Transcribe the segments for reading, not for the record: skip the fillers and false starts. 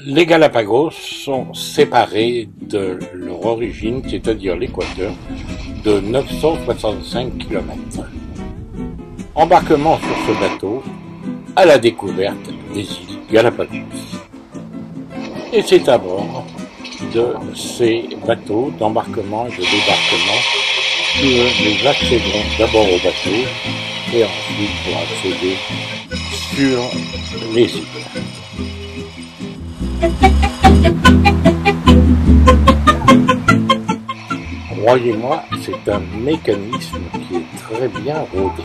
Les Galapagos sont séparés de leur origine, c'est-à-dire l'Équateur, de 965 km. Embarquement sur ce bateau à la découverte des îles Galapagos. Et c'est à bord de ces bateaux d'embarquement et de débarquement que nous accéderons d'abord au bateau et ensuite pour accéder sur les îles. Croyez-moi, c'est un mécanisme qui est très bien rodé.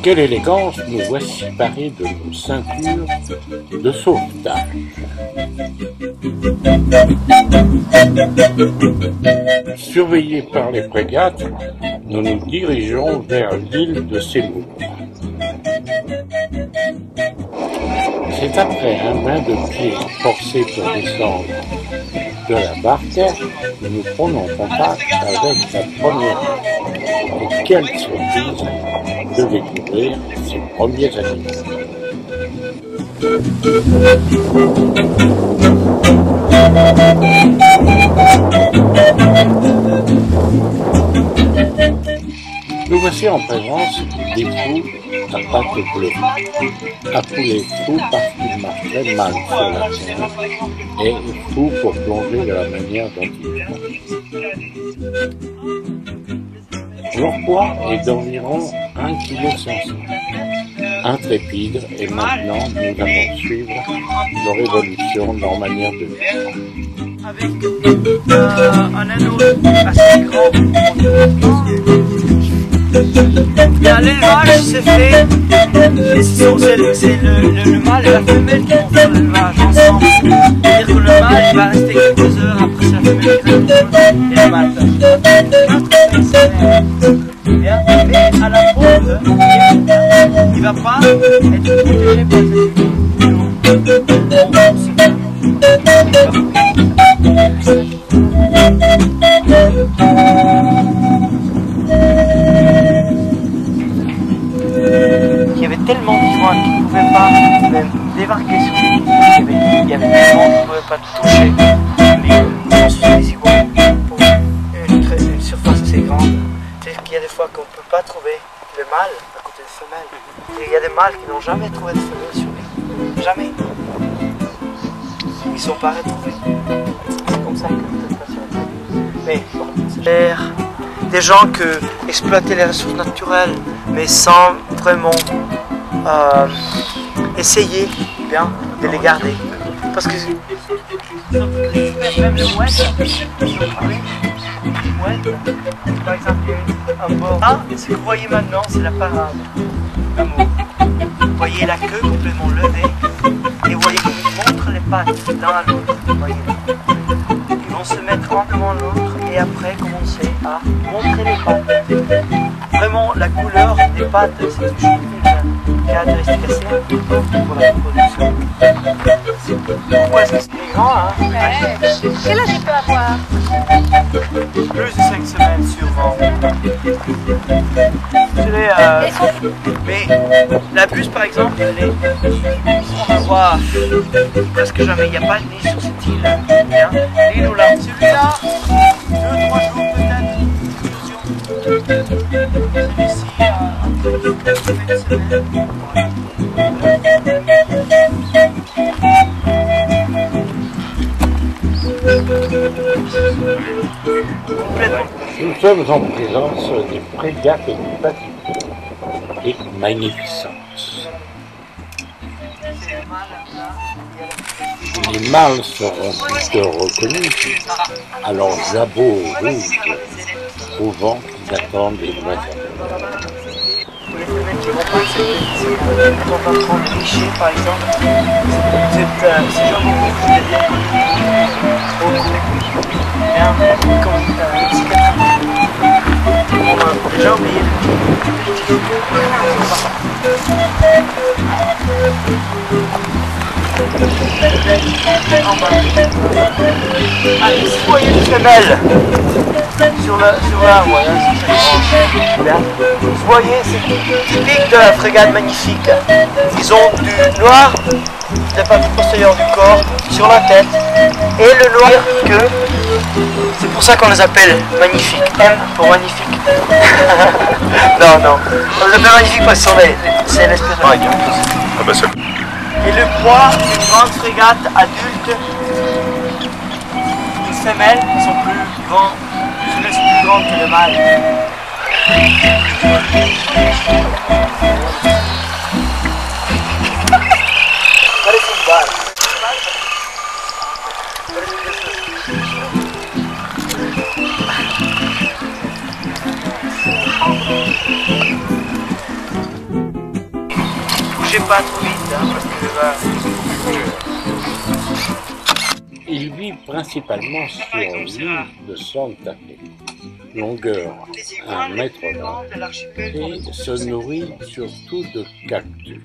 Quelle élégance, nous voici parés de nos ceintures de sauvetage. Surveillés par les frégates, nous nous dirigeons vers l'île de Seymour. C'est après un bain de pied forcé pour descendre de la barque que nous prenons contact avec la première île. Et quelle surprise de découvrir ces premiers animaux. Nous voici en présence des fous à pattes bleues, appelés fous parce qu'ils marchent très mal sur la terre et fous pour plonger de la manière dont ils font. Leur poids est d'environ 1,5 kg. Intrépides, et maintenant nous allons suivre leur évolution, leur manière de vivre. Avec un anneau assez grand. L'élevage c'est fait, c'est le mâle et la femelle qui vont faire l'élevage ensemble. C'est-à-dire que le mâle il va rester quelques heures, après c'est la femelle qui reste et le mâle. Mais à la pause, il va pas être protégé par il y avait tellement de fois qu'ils ne pouvaient pas même débarquer sur les îles. Il y avait tellement qu'ils ne pouvaient pas toucher. Mais on se fait des iguanes pour une surface assez grande. C'est-à-dire qu'il y a des fois qu'on ne peut pas trouver le mâle à côté des femelles. Il y a des mâles qui n'ont jamais trouvé de femelles sur l'île. Jamais. Ils ne sont pas retrouvés. C'est comme ça que ça se passe sur la Mais bon, c'est des gens qui exploitaient les ressources naturelles, mais sans vraiment essayer bien de les garder. Parce que même le mouette, par exemple, un bord. Ah, ce que vous voyez maintenant, c'est la parade d'amour. Vous voyez la queue complètement levée et vous voyez qu'ils montrent les pattes l'un à l'autre. Ils vont se mettre un devant l'autre et après commencer à montrer les pattes. Vraiment, la couleur des pattes, c'est toujours une caractéristique assez importante pour la reproduction. Pourquoi est-ce que c'est grand, hein? Ouais. Quel âge il peut avoir? Plus de 5 semaines sûrement. Mais la buse par exemple, on va voir presque jamais, il n'y a pas de nid sur cette île. L'île ou là, celui-là, 2-3 jours peut-être. Celui-ci, une semaine. Nous sommes en présence des frégates du Pacifique et Magnificence. Les mâles seront vite reconnus à leurs jabots rouges au vent qui attendent les voisins. Pour les femelles qui vont pas quand on va prendre cliché par exemple, ces jambes rouges deviennent beaucoup. Bien, comme cicatrice. On a déjà oublié En bas. Ah, ici, vous voyez une femelle sur la voilà, là. Vous voyez, c'est typique de la frégate Magnifique. Ils ont du noir de la partie postérieure du corps sur la tête et le noir que c'est pour ça qu'on les appelle magnifiques. M pour magnifique. Non, non. On les appelle magnifiques parce que c'est l'espèce de Ah bah ça. Et le poids d'une grande frégate adulte, les femelles sont plus grandes, plus grandes que le mâle. Parece un bar. Bougez pas trop vite, hein, parce que Il vit principalement sur l'île de Santa Fe, longueur 1,20 m et se nourrit surtout de cactus.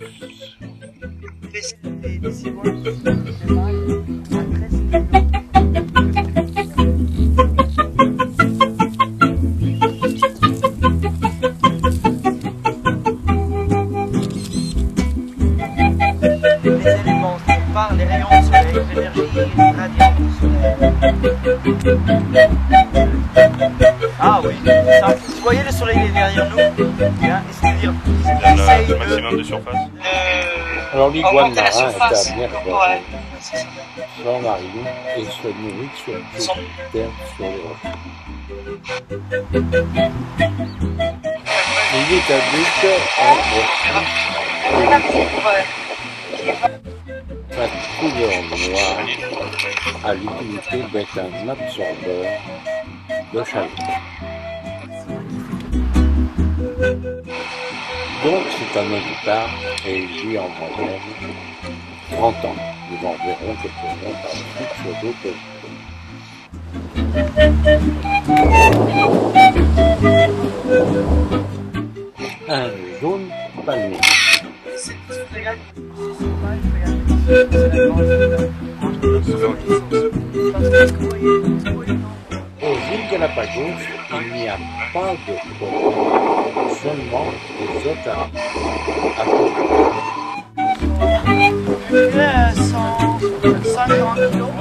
Les rayons du soleil, l'énergie radiante du soleil. Ah oui, ça, vous voyez le soleil est derrière nous, hein, c'est-à-dire il essaye le maximum de surface. Alors l'iguane augmenter la marin surface. est un herbivore sans marine et se nourrit surtout d'herbes sur les rochers. Il est adulte sa couleur noire a l'utilité d'être un absorbeur de chaleur. Donc c'est un ovipare et il vit en moyenne 30 ans. Nous en verrons quelques-uns par la suite sur d'autres espèces. Un jaune palmier. Aux îles Galapagos, il n'y a pas de coraux, seulement des otaries. À peu 150 kilos.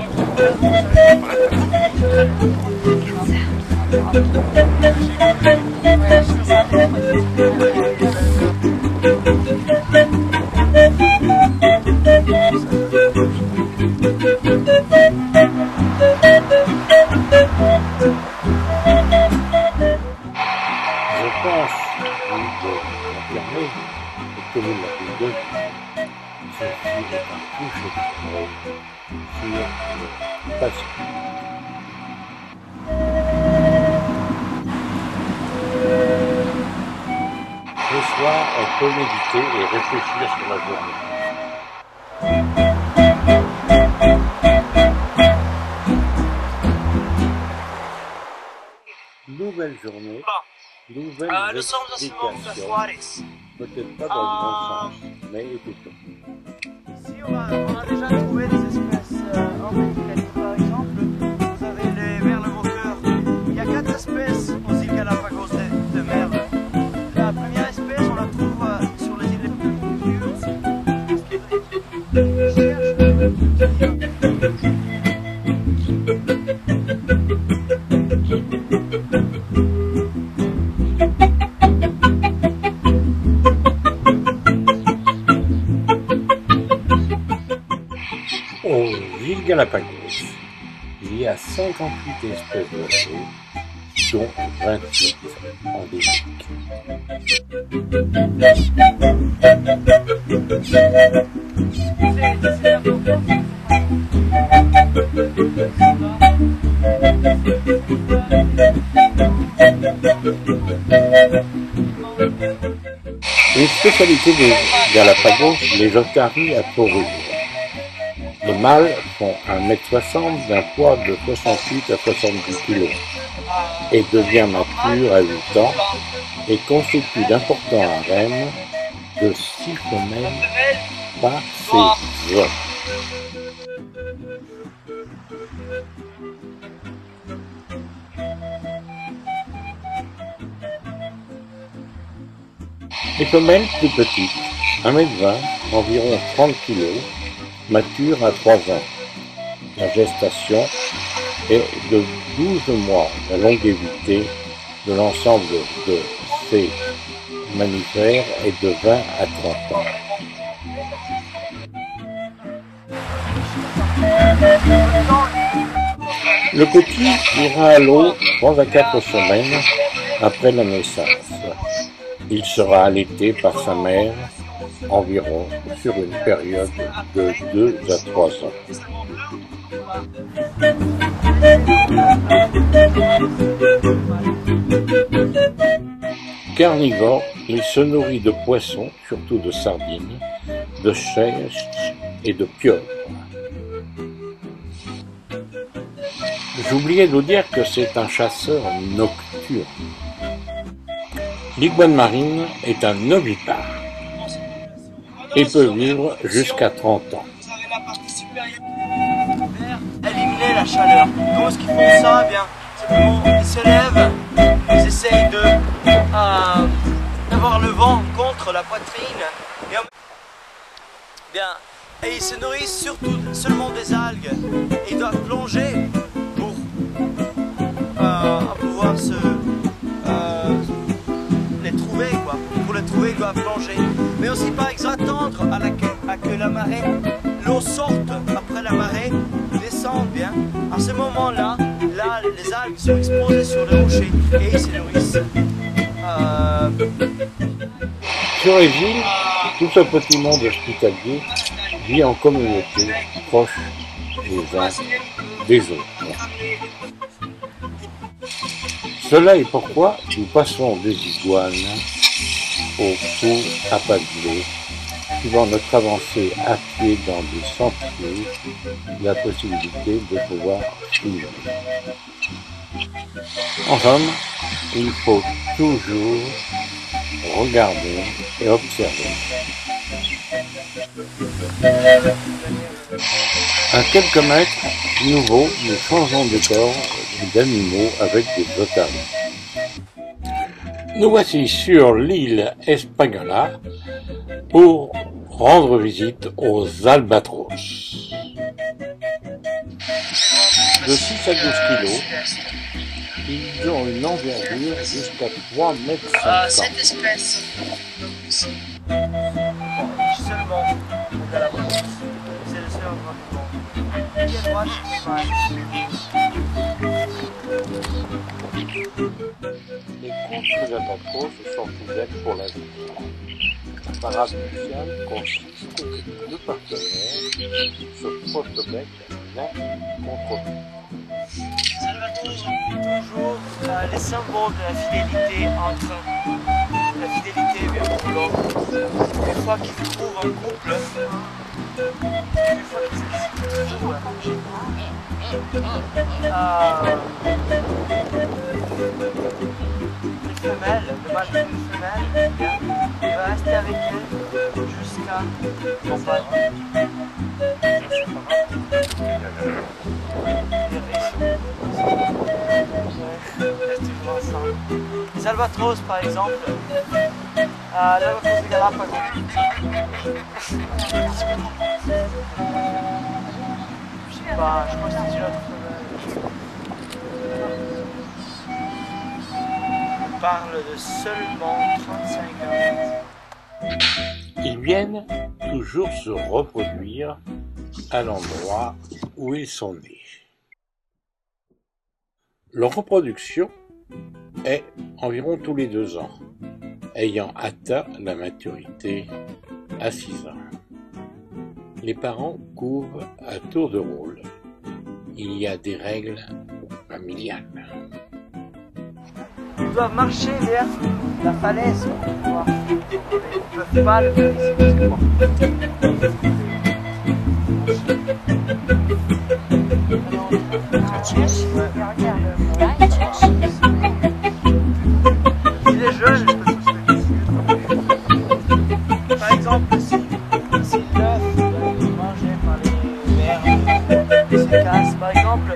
Je pense, oui, de confirmer, que nous l'avons dit, ceci est un couche sur le Pacifique. Le soir, on peut méditer et réfléchir sur la journée. Nouvelle journée, nouvelle explication, peut-être pas dans le bon sens, mais écoutons. Ici, on a déjà trouvé des espèces emblématiques. Par exemple, vous avez les merles moqueurs. Il y a 4 espèces aux îles Galapagos de merles. La première espèce, on la trouve sur les îles les plus Aux îles Galapagos, il y a 58 espèces d'oiseaux, dont 28 endémiques. Une spécialité des Galapagos, les otaries à fourrure. Les mâles font 1,60 m d'un poids de 68 à 70 kg et devient mature à 8 ans et constitue d'importants harems de 6 femelles par saison. Les femelles plus petites, 1,20 m, environ 30 kg, maturent à 3 ans. La gestation est de 12 mois. La longévité de l'ensemble de ces mammifères est de 20 à 30 ans. Le petit ira à l'eau 3 à 4 semaines après la naissance. Il sera allaité par sa mère environ sur une période de 2 à 3 ans. Carnivore, il se nourrit de poissons, surtout de sardines, de chèvres et de pieuvres. J'oubliais de vous dire que c'est un chasseur nocturne. L'iguane marine est un ovipare et peut vivre jusqu'à 30 ans. Éliminer la chaleur. Comment est-ce qu'ils font ça? Bien, simplement, ils se lèvent, ils essayent d'avoir le vent contre la poitrine. Et ils se nourrissent surtout seulement des algues. Et ils doivent plonger pour pouvoir les trouver, quoi. Pour les trouver, ils doivent plonger. Mais aussi par exemple attendre à que la marée, l'eau sorte après la marée, descende bien. À ce moment-là, les algues sont exposées sur le rocher et ils se nourrissent. Sur les îles, tout ce petit monde hospitalier vit en communauté, proche les uns des autres. Cela est pourquoi nous passons des iguanes au tour à pas de l'eau, suivant notre avancée à pied dans des sentiers, la possibilité de pouvoir suivre. En somme, il faut toujours regarder et observer. À quelques mètres, nouveau, nous changeons de corps d'animaux avec des otaries. Nous voici sur l'île Espagnola pour rendre visite aux albatros. De 6 à 12 kilos, ils ont une envergure jusqu'à 3,50 m. Cette espèce. Seulement de la brousse. C'est le seul endroit du monde. Pied droit, c'est mal. Les couches d'albatros sont ouvertes pour la vie. La parade nuptiale consiste que deux partenaires se frottent le bec l'un contre l'autre. Les albatros ont toujours les symboles de la fidélité entre eux. La fidélité bien pour l'autre. Une fois qu'ils trouvent un couple, une fois qu'ils se trouvent une femelle, le mâle d'une femelle, il va rester avec elle jusqu'à son pari. Les albatros par exemple, l'albatros de Galapagos. Je sais pas, je crois que c'est une autre femelle. On parle de seulement 35 ans. Ils viennent toujours se reproduire à l'endroit où ils sont nés. Leur reproduction est environ tous les 2 ans, ayant atteint la maturité à 6 ans. Les parents courent à tour de rôle. Il y a des règles familiales. Ils doivent marcher vers la falaise pour pouvoir. Ils ne peuvent pas le faire ici. Il est jeune, je peux tout se par exemple, si l'œuf est mangé par les vers, il se casse, par exemple.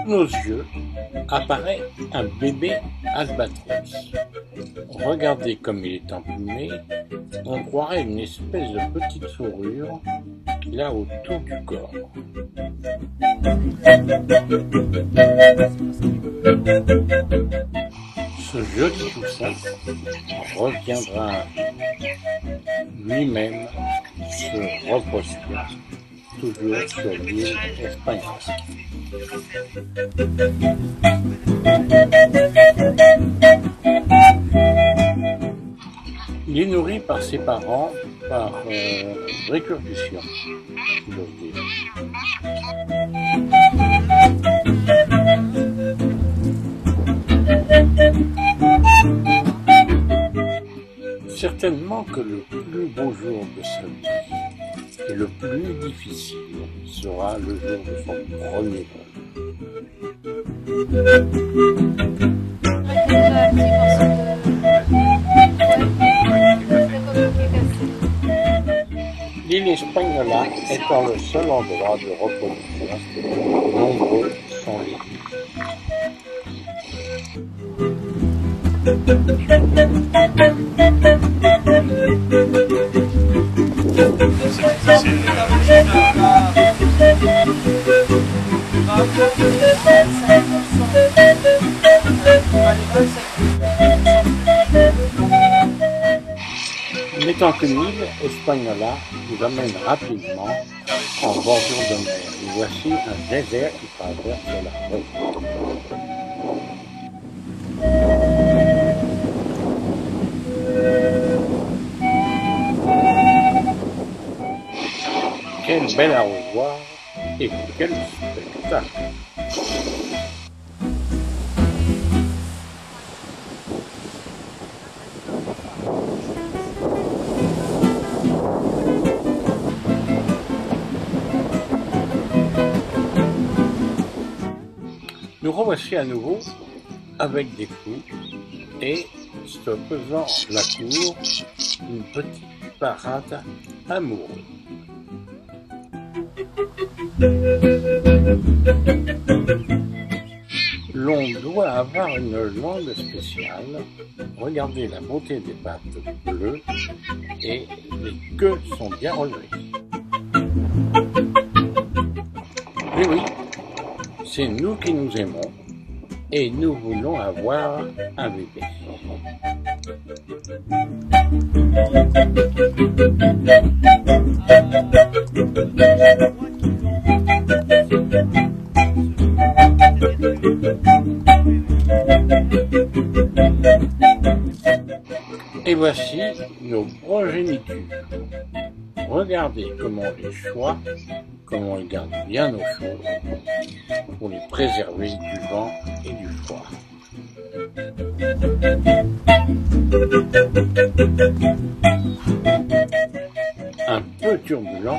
Nos yeux apparaît un bébé albatros. Regardez comme il est emplumé, on croirait une espèce de petite fourrure qu'il a autour du corps. Ce joli poussin reviendra lui-même se reposer, toujours sur l'île espagnole. Il est nourri par ses parents par récursion, si j'ose dire. Certainement que le plus beau jour de sa vie et le plus difficile sera le jour de son premier vol. L'île Espagnola étant le seul endroit de reproduction, nombreux sont les îles. N'étant qu'une île, Espagnola vous amène rapidement en bordure de mer. Et voici un désert qui traverse la côte. Quel bel arrosoir et quel spectacle! Nous revoici à nouveau avec des fous et se faisant la cour d'une petite parade amoureuse. L'on doit avoir une langue spéciale. Regardez la beauté des pattes bleues et les queues sont bien relevées. Mais oui, c'est nous qui nous aimons et nous voulons avoir un bébé. Et voici nos progénitures. Regardez comment on les choisit, comment on les garde bien au chaud pour les préserver du vent et du froid. Un peu turbulent,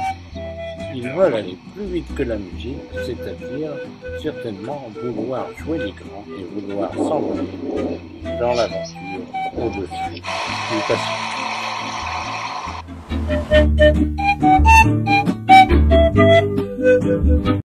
ils veulent aller plus vite que la musique, c'est-à-dire certainement vouloir jouer les grands et vouloir s'envoler dans l'aventure au-dessus du Pacifique.